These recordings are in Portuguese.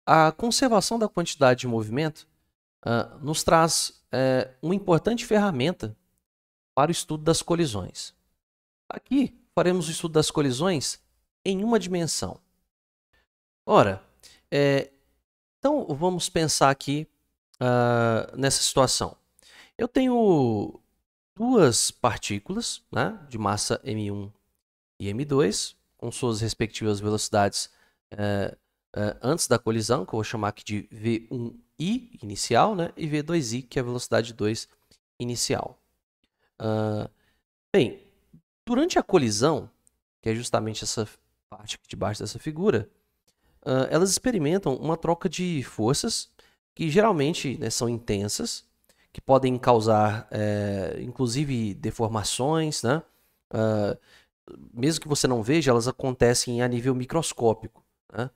a conservação da quantidade de movimento nos traz uma importante ferramenta para o estudo das colisões. Aqui faremos o estudo das colisões em uma dimensão. Ora, então vamos pensar aqui nessa situação. Eu tenho duas partículas, né, de massa m1 e m2, com suas respectivas velocidades antes da colisão, que eu vou chamar aqui de v1i inicial, né, e v2i, que é a velocidade 2 inicial. Bem, durante a colisão, que é justamente essa parte aqui de baixo dessa figura, elas experimentam uma troca de forças que geralmente, né, são intensas, que podem causar, inclusive, deformações, né? Mesmo que você não veja, elas acontecem a nível microscópico, né?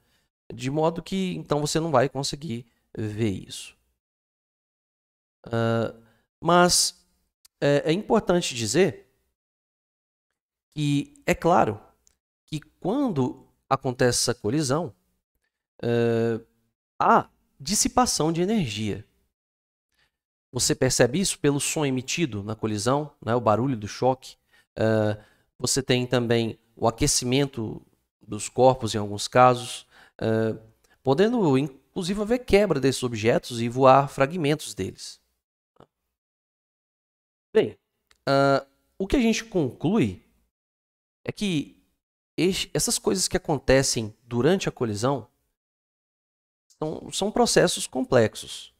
De modo que, então, você não vai conseguir ver isso. Mas é importante dizer que, é claro, que quando acontece essa colisão, há dissipação de energia. Você percebe isso pelo som emitido na colisão, né, o barulho do choque. Você tem também o aquecimento dos corpos em alguns casos, podendo inclusive haver quebra desses objetos e voar fragmentos deles. Bem, o que a gente conclui é que essas coisas que acontecem durante a colisão são processos complexos.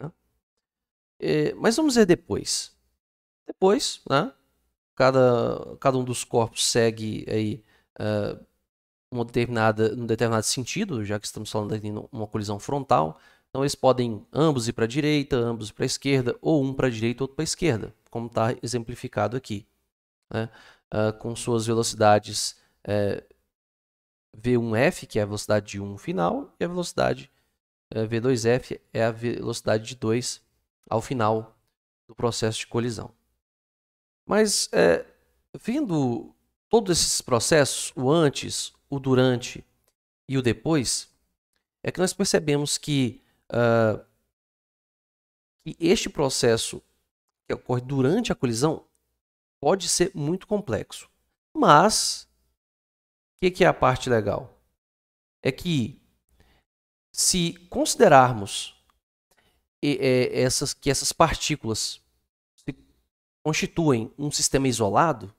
Né? Mas vamos ver depois. Depois, né, cada um dos corpos segue aí, um determinado sentido, já que estamos falando de uma colisão frontal. Então, eles podem ambos ir para a direita, ambos para a esquerda, ou um para a direita, outro para a esquerda, como está exemplificado aqui, né? Com suas velocidades v1f, que é a velocidade de 1 final, e a velocidade v2f é a velocidade de 2 ao final do processo de colisão. Mas, vendo todos esses processos, o antes, o durante e o depois, é que nós percebemos que este processo que ocorre durante a colisão pode ser muito complexo. Mas, o que é a parte legal? É que, se considerarmos que essas partículas se constituem um sistema isolado,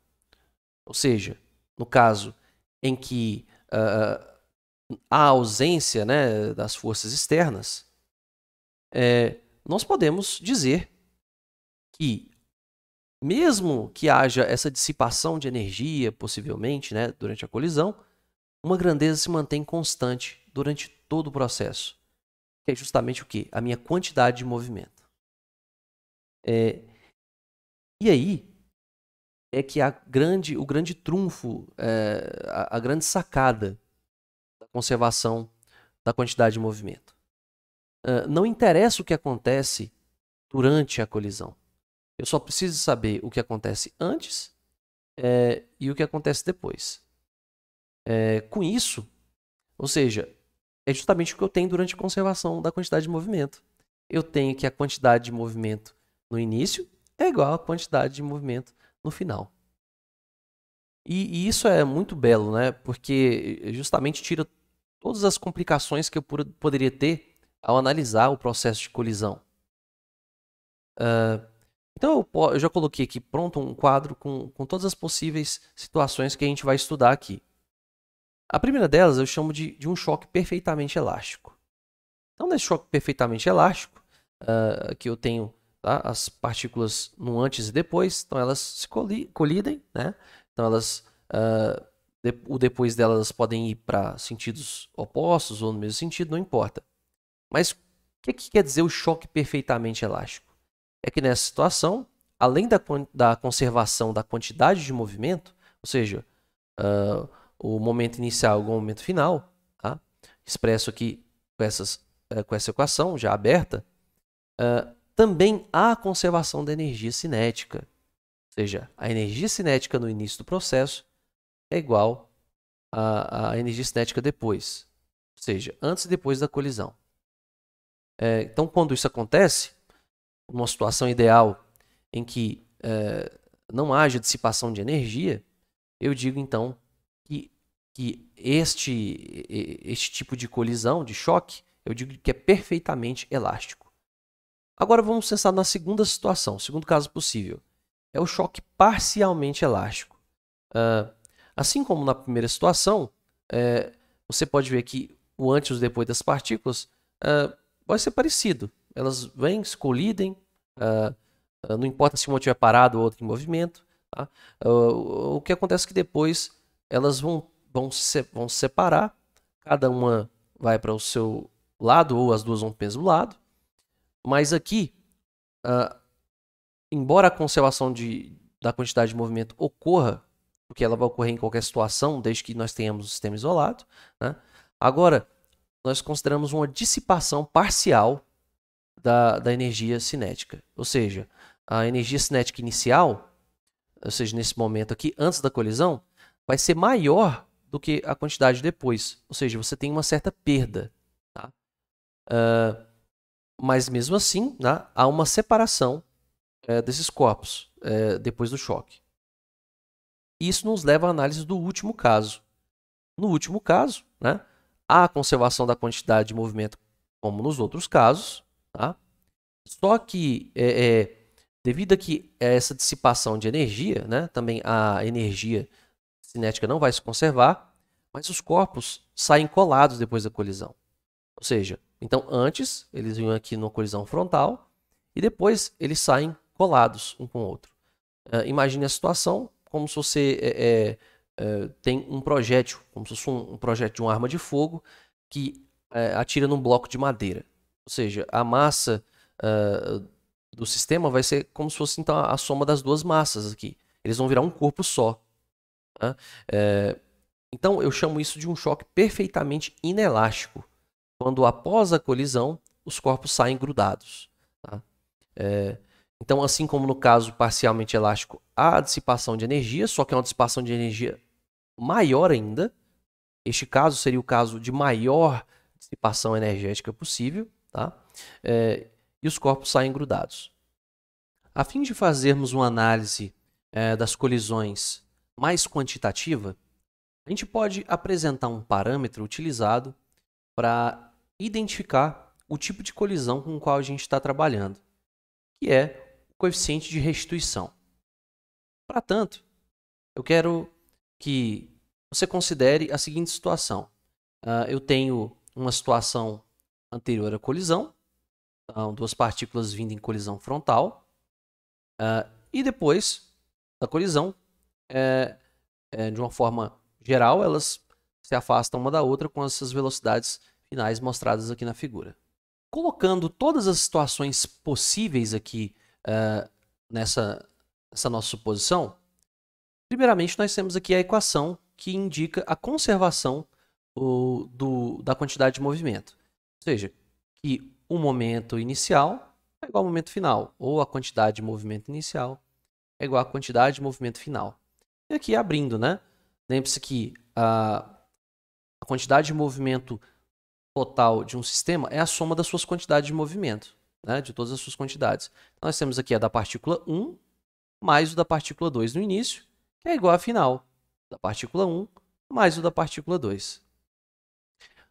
ou seja, no caso em que há ausência, né, das forças externas, nós podemos dizer que, mesmo que haja essa dissipação de energia, possivelmente, né, durante a colisão, uma grandeza se mantém constante durante todo o processo, que é justamente o quê? A minha quantidade de movimento. E aí é que o grande trunfo, a grande sacada da conservação da quantidade de movimento. Não interessa o que acontece durante a colisão. Eu só preciso saber o que acontece antes e o que acontece depois. Com isso, ou seja, é justamente o que eu tenho durante a conservação da quantidade de movimento. Eu tenho que a quantidade de movimento no início é igual à quantidade de movimento no final. E isso é muito belo, né? Porque justamente tira todas as complicações que eu poderia ter ao analisar o processo de colisão. Então eu já coloquei aqui pronto um quadro com todas as possíveis situações que a gente vai estudar aqui. A primeira delas eu chamo de um choque perfeitamente elástico. Então, nesse choque perfeitamente elástico, aqui eu tenho, tá, as partículas no antes e depois, então elas se colidem, né? Então o depois delas podem ir para sentidos opostos ou no mesmo sentido, não importa. Mas o que quer dizer o choque perfeitamente elástico? É que nessa situação, além da conservação da quantidade de movimento, ou seja, o momento inicial igual ao momento final, tá? Expresso aqui com essa equação já aberta, também há a conservação da energia cinética. Ou seja, a energia cinética no início do processo é igual à energia cinética depois. ou seja, antes e depois da colisão. Então, quando isso acontece, numa situação ideal em que não haja dissipação de energia, eu digo então que este tipo de colisão, de choque, eu digo que é perfeitamente elástico. Agora vamos pensar na segunda situação, o segundo caso possível. É o choque parcialmente elástico. Assim como na primeira situação, você pode ver que o antes e o depois das partículas vai ser parecido. Elas vêm, se colidem, não importa se uma estiver parado ou outra em movimento. Tá? O que acontece é que depois elas vão se separar, cada uma vai para o seu lado ou as duas vão para o mesmo lado. Mas aqui, embora a conservação da quantidade de movimento ocorra, porque ela vai ocorrer em qualquer situação, desde que nós tenhamos o sistema isolado, né? Agora, nós consideramos uma dissipação parcial da energia cinética. Ou seja, a energia cinética inicial, ou seja, nesse momento aqui, antes da colisão, vai ser maior do que a quantidade depois. Ou seja, você tem uma certa perda. Tá? Mas mesmo assim, né, há uma separação desses corpos depois do choque. Isso nos leva à análise do último caso. No último caso, né, há a conservação da quantidade de movimento como nos outros casos, tá? Só que, devido a que essa dissipação de energia, né, também a energia cinética não vai se conservar, mas os corpos saem colados depois da colisão. Ou seja, então antes eles vinham aqui numa colisão frontal e depois eles saem colados um com o outro. Imagine a situação como se você tem um projétil, como se fosse um projétil de uma arma de fogo que atira num bloco de madeira. Ou seja, a massa do sistema vai ser como se fosse então, a soma das duas massas aqui. Eles vão virar um corpo só. Tá? Então eu chamo isso de um choque perfeitamente inelástico, quando após a colisão os corpos saem grudados. Tá? Então, assim como no caso parcialmente elástico, há a dissipação de energia, só que é uma dissipação de energia maior ainda. Este caso seria o caso de maior dissipação energética possível, tá? E os corpos saem grudados. A fim de fazermos uma análise das colisões mais quantitativa, a gente pode apresentar um parâmetro utilizado para identificar o tipo de colisão com o qual a gente está trabalhando, que é o coeficiente de restituição. Para tanto, eu quero que você considere a seguinte situação. Eu tenho uma situação anterior à colisão, então, duas partículas vindo em colisão frontal, e depois da colisão, de uma forma geral, elas se afastam uma da outra com essas velocidades finais mostradas aqui na figura. Colocando todas as situações possíveis aqui nessa nossa suposição, primeiramente nós temos aqui a equação que indica a conservação da quantidade de movimento. Ou seja, que o momento inicial é igual ao momento final, ou a quantidade de movimento inicial é igual à quantidade de movimento final. E aqui abrindo, né? Lembre-se que a quantidade de movimento total de um sistema é a soma das suas quantidades de movimento, né? De todas as suas quantidades. Então, nós temos aqui a da partícula 1 mais o da partícula 2 no início, que é igual a final da partícula 1 mais o da partícula 2.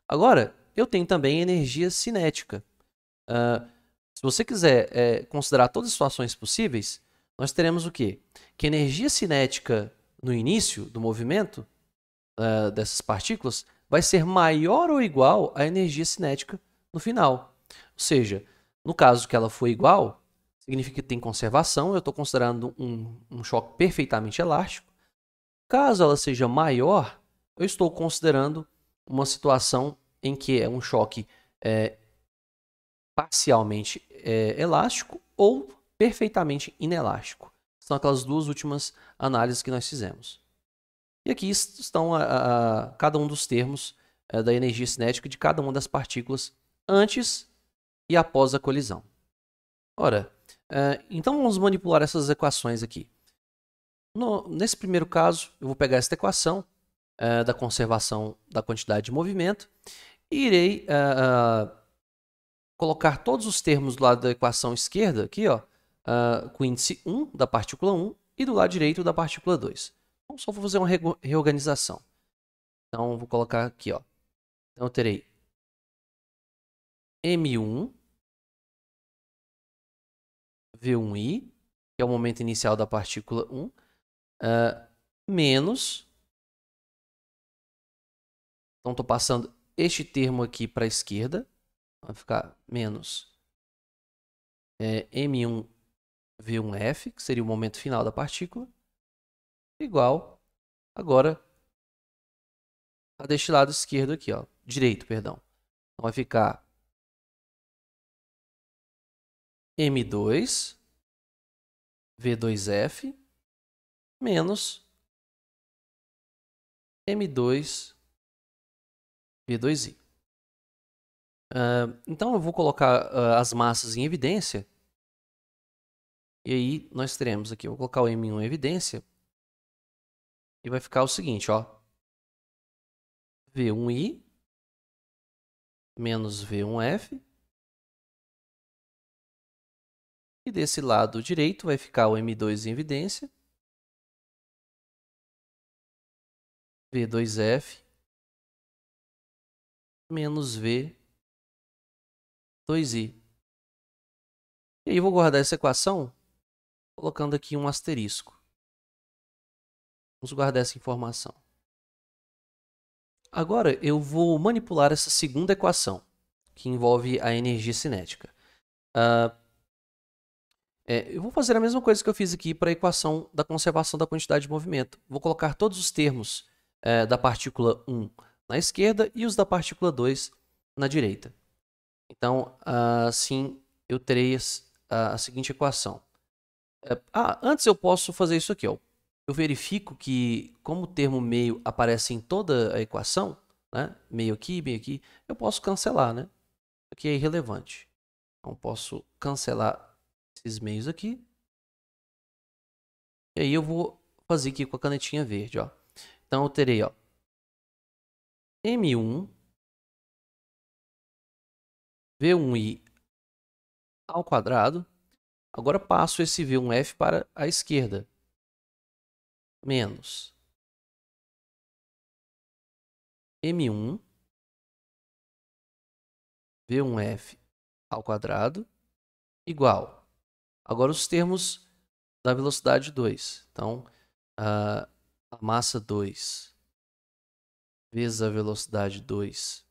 Agora, eu tenho também energia cinética. Se você quiser considerar todas as situações possíveis, nós teremos o quê? Que a energia cinética no início do movimento dessas partículas vai ser maior ou igual à energia cinética no final. Ou seja, no caso que ela for igual, significa que tem conservação, eu estou considerando um choque perfeitamente elástico. Caso ela seja maior, eu estou considerando uma situação em que é um choque parcialmente elástico ou perfeitamente inelástico. São aquelas duas últimas análises que nós fizemos. E aqui estão cada um dos termos da energia cinética de cada uma das partículas antes e após a colisão. Ora, então vamos manipular essas equações aqui. Nesse primeiro caso, eu vou pegar esta equação da conservação da quantidade de movimento E irei colocar todos os termos do lado da equação esquerda, aqui, ó, com o índice 1 da partícula 1 e do lado direito da partícula 2. Então, só vou fazer uma reorganização. Então, vou colocar aqui, ó. Então, eu terei M1 V1i, que é o momento inicial da partícula 1, menos... Então, estou passando este termo aqui para a esquerda. Vai ficar menos M1 V1f, que seria o momento final da partícula, igual, agora, a deste lado esquerdo aqui, ó, direito, perdão. Então, vai ficar M2 V2f menos M2 V2i. Então, eu vou colocar as massas em evidência. E aí, nós teremos aqui, eu vou colocar o M1 em evidência. E vai ficar o seguinte, ó. V1i menos V1f. E desse lado direito vai ficar o M2 em evidência. V2f menos V2i. E aí eu vou guardar essa equação colocando aqui um asterisco. Vamos guardar essa informação. Agora eu vou manipular essa segunda equação, que envolve a energia cinética. Eu vou fazer a mesma coisa que eu fiz aqui para a equação da conservação da quantidade de movimento. Vou colocar todos os termos da partícula 1 na esquerda e os da partícula 2 na direita. Então, assim, eu terei a seguinte equação. Antes eu posso fazer isso aqui. Ó. Eu verifico que, como o termo meio aparece em toda a equação, né, meio aqui, eu posso cancelar. Né? Aqui é irrelevante. Então, posso cancelar esses meios aqui. E aí eu vou fazer aqui com a canetinha verde. Ó. Então, eu terei ó, M1 V1i ao quadrado. Agora passo esse V1f para a esquerda. Menos M1 V1f ao quadrado igual. Agora os termos da velocidade 2. Então, a massa 2 vezes a velocidade 2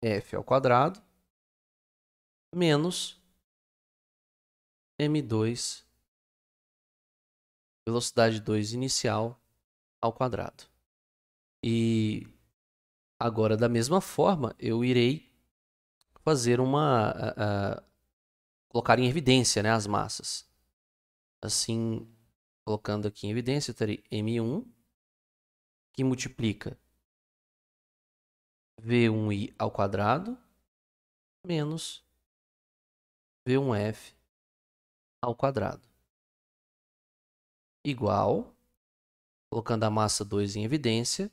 f ao quadrado menos m2 velocidade 2 inicial ao quadrado. E agora, da mesma forma, eu irei fazer colocar em evidência, né, as massas. Assim, colocando aqui em evidência, eu terei M1, que multiplica V1i ao quadrado, menos V1f ao quadrado. Igual, colocando a massa 2 em evidência,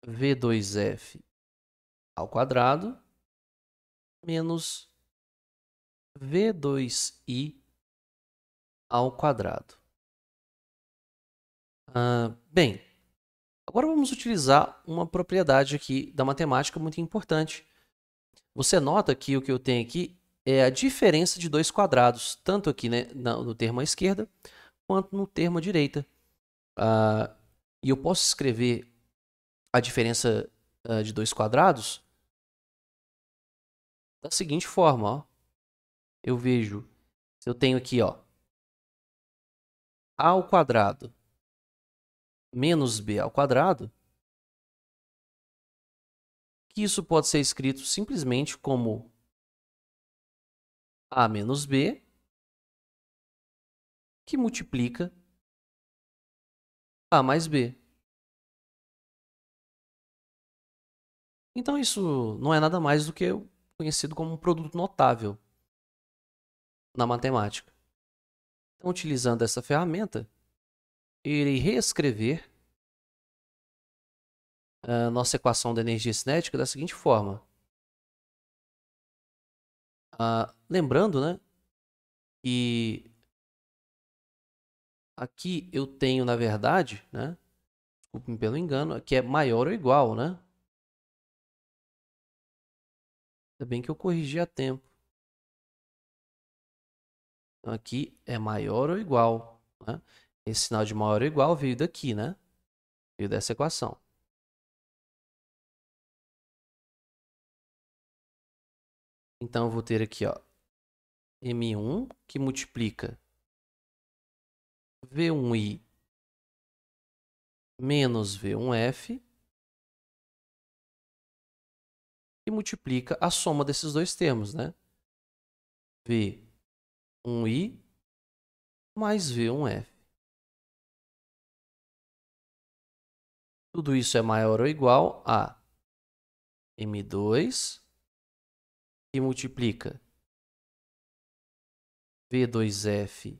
V2f ao quadrado, menos V2i ao quadrado. Bem, agora vamos utilizar uma propriedade aqui da matemática muito importante. Você nota que o que eu tenho aqui é a diferença de dois quadrados, tanto aqui, né, no termo à esquerda, quanto no termo à direita. E eu posso escrever a diferença de dois quadrados da seguinte forma. Ó. Eu vejo, se eu tenho aqui ó, a ao quadrado menos b ao quadrado, que isso pode ser escrito simplesmente como a menos b, que multiplica a mais b. Então isso não é nada mais do que conhecido como um produto notável na matemática. Então, utilizando essa ferramenta, eu irei reescrever a nossa equação da energia cinética da seguinte forma. Lembrando, né, que aqui eu tenho, na verdade, né, desculpe-me pelo engano, que é maior ou igual, né? Ainda bem que eu corrigi a tempo. Então, aqui é maior ou igual, né? Esse sinal de maior ou igual veio daqui, né? Veio dessa equação. Então, eu vou ter aqui, ó, M1 que multiplica V1i menos V1f e multiplica a soma desses dois termos, né? V1i mais V1f. Tudo isso é maior ou igual a M2 que multiplica V2f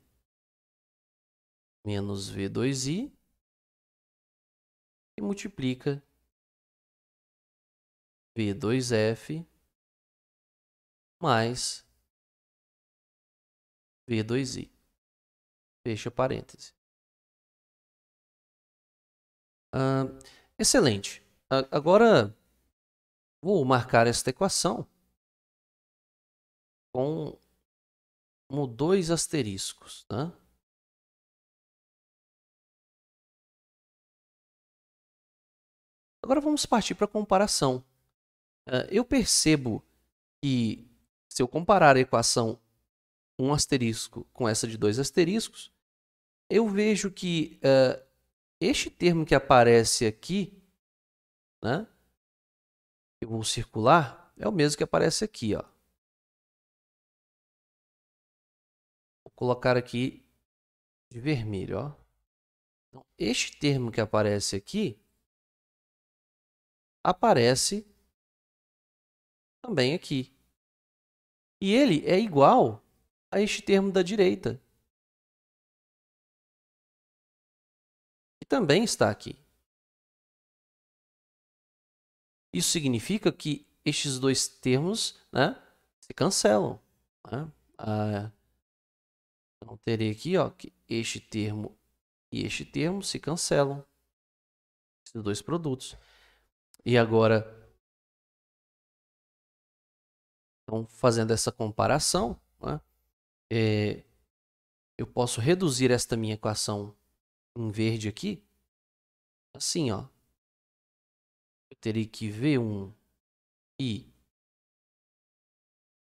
menos V2i e multiplica V2f mais V2i. Fecha parêntese. Excelente. Agora, vou marcar esta equação com 2 asteriscos, né? Agora vamos partir para a comparação. Eu percebo que se eu comparar a equação 1 asterisco com essa de 2 asteriscos, eu vejo que este termo que aparece aqui, né, eu vou circular, é o mesmo que aparece aqui, ó. Vou colocar aqui de vermelho, ó. Então, este termo que aparece aqui aparece também aqui. E ele é igual a este termo da direita, que também está aqui. Isso significa que estes dois termos, né, se cancelam, né? Então, terei aqui, ó, que este termo e este termo se cancelam. Esses dois produtos. E agora, então, fazendo essa comparação, né, eu posso reduzir esta minha equação em verde aqui, assim, ó. Eu terei que V1i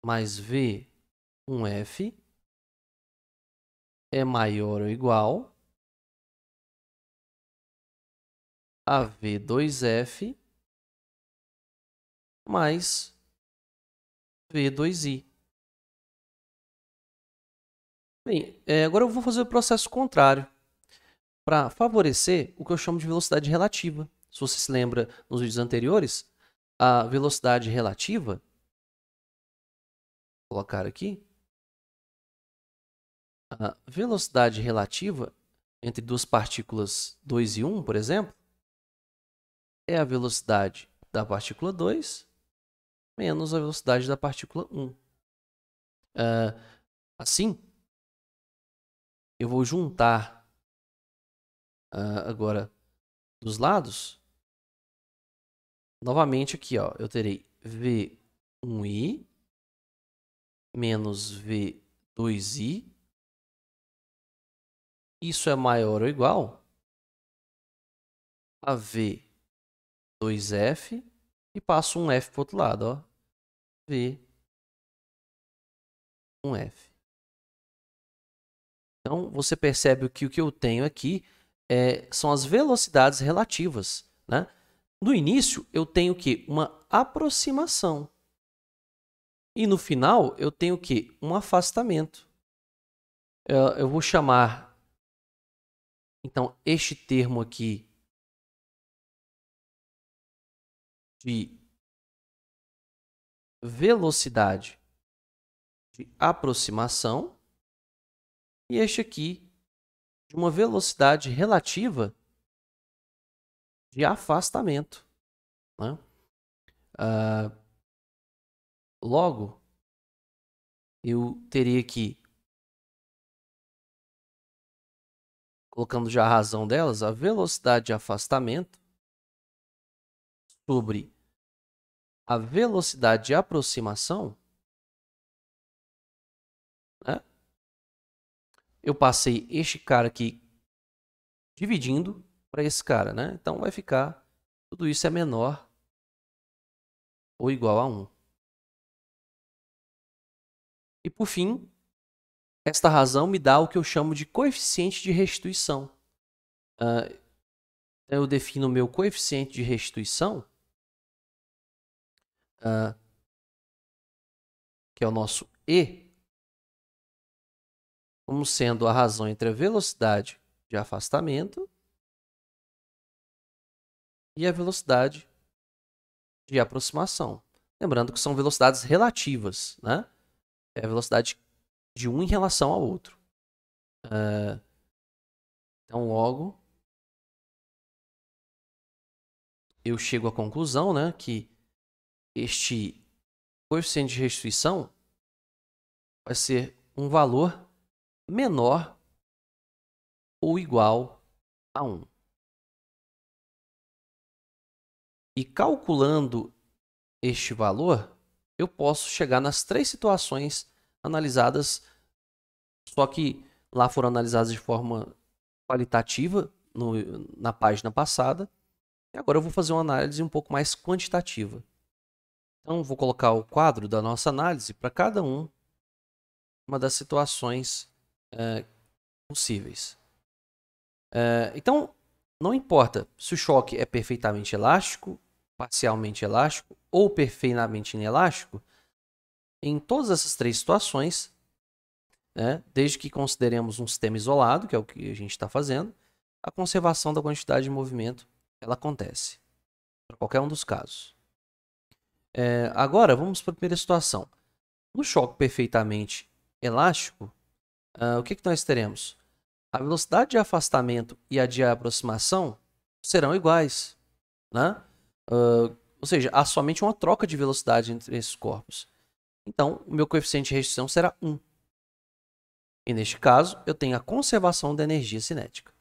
mais V1f é maior ou igual a V2f mais V2i. Bem, agora eu vou fazer o processo contrário, para favorecer o que eu chamo de velocidade relativa. Se você se lembra nos vídeos anteriores, a velocidade relativa, vou colocar aqui, a velocidade relativa entre duas partículas 2 e 1, por exemplo, é a velocidade da partícula 2 menos a velocidade da partícula 1. Assim, eu vou juntar agora dos lados. Novamente aqui, ó, eu terei V1i menos V2i. Isso é maior ou igual a V2f e passo um f para o outro lado, ó. V1f. Então, você percebe que o que eu tenho aqui são as velocidades relativas, né? No início, eu tenho o quê? Uma aproximação. E no final, eu tenho o quê? Um afastamento. Eu vou chamar, então, este termo aqui de velocidade de aproximação e este aqui de uma velocidade relativa de afastamento. né? Logo, eu teria que, colocando já a razão delas, a velocidade de afastamento sobre a velocidade de aproximação, né? Eu passei este cara aqui dividindo para esse cara, né? Então vai ficar, tudo isso é menor ou igual a 1. E por fim, esta razão me dá o que eu chamo de coeficiente de restituição. Eu defino o meu coeficiente de restituição, que é o nosso E, como sendo a razão entre a velocidade de afastamento e a velocidade de aproximação. Lembrando que são velocidades relativas, né? É a velocidade de um em relação ao outro. Então, logo, eu chego à conclusão, né, que este coeficiente de restituição vai ser um valor menor ou igual a 1. E calculando este valor, eu posso chegar nas 3 situações analisadas, só que lá foram analisadas de forma qualitativa na página passada. E agora eu vou fazer uma análise um pouco mais quantitativa. Então, vou colocar o quadro da nossa análise para cada uma das situações possíveis. Então, não importa se o choque é perfeitamente elástico, parcialmente elástico ou perfeitamente inelástico, em todas essas 3 situações, né, desde que consideremos um sistema isolado, que é o que a gente está fazendo, a conservação da quantidade de movimento ela acontece, para qualquer um dos casos. Agora, vamos para a primeira situação. No choque perfeitamente elástico, o que nós teremos? A velocidade de afastamento e a de aproximação serão iguais, né? Ou seja, há somente uma troca de velocidade entre esses corpos. Então, o meu coeficiente de restrição será 1. E neste caso, eu tenho a conservação da energia cinética.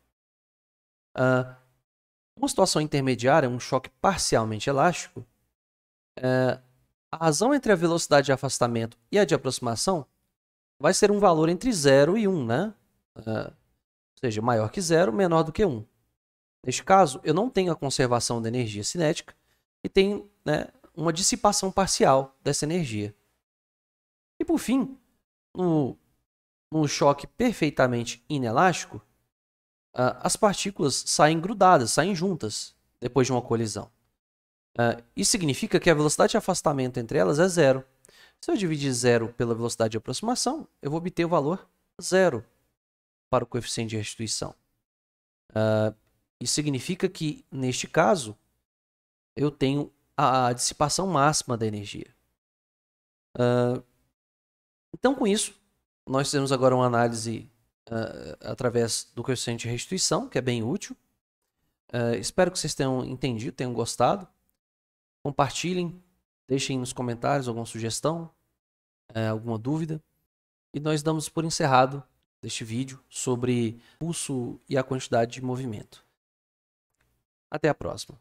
Uma situação intermediária, um choque parcialmente elástico, a razão entre a velocidade de afastamento e a de aproximação vai ser um valor entre 0 e 1, né? Ou seja, maior que 0, menor do que 1. Neste caso, eu não tenho a conservação da energia cinética e tenho, né, uma dissipação parcial dessa energia. E por fim, no choque perfeitamente inelástico, as partículas saem grudadas, saem juntas depois de uma colisão. Isso significa que a velocidade de afastamento entre elas é 0. Se eu dividir 0 pela velocidade de aproximação, eu vou obter o valor 0 para o coeficiente de restituição. Isso significa que, neste caso, eu tenho a dissipação máxima da energia. Então, com isso, nós temos agora uma análise através do coeficiente de restituição, que é bem útil. Espero que vocês tenham entendido, tenham gostado. Compartilhem, deixem nos comentários alguma sugestão, alguma dúvida. E nós damos por encerrado este vídeo sobre pulso e a quantidade de movimento. Até a próxima.